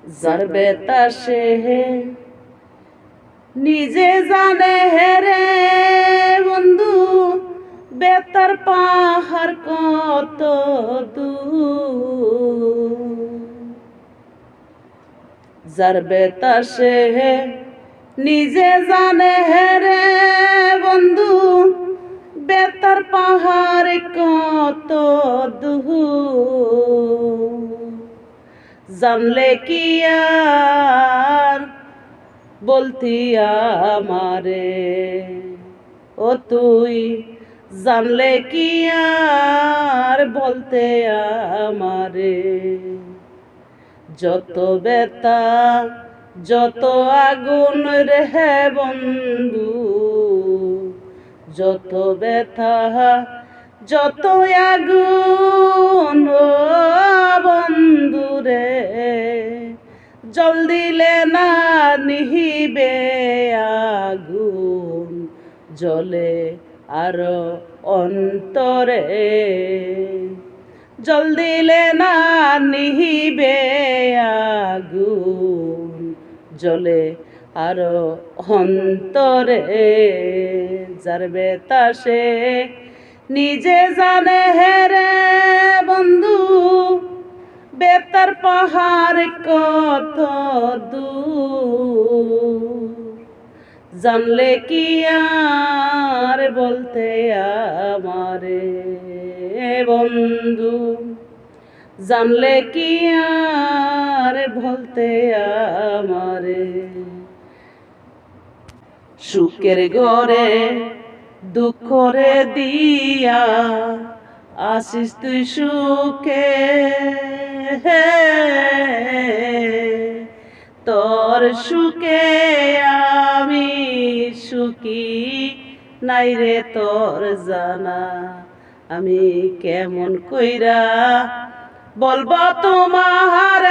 যার বেতাসে নিজে জানে হেরে বন্ধু, বেতার পাহাড় কত দূর। যার বেতাসে নিজে জানে হেরে বন্ধু, বেতার পাহাড় কত দূর। জানলে কি আর বলতি আমারে, ও তুই জানলে কি আর বলতে আমারে। যত ব্যথা যত আগুন রে বন্ধু, যত ব্যথা যত আগুন ও বন্ধু রে, জল দিলে না নিহিবে আগুন, জলে আরো অন্তরে। জল দিলে না নিহিবে আগুন, জলে আরো অন্তরে। যার বেতাসে নিজে জানে হেরে বন্ধু, বেতার পাহাড় কত দূর। জানলে কি আর বলতে আমারে বন্ধু, জানলে কি আর বলতে আমারে। সুখের ঘরে দুঃখ রে দিয়া আসিস তুই সুখে, তোর সুখে আমি সুখী নাই রে তোর জানা। আমি কেমন কইরা বলবো তোমার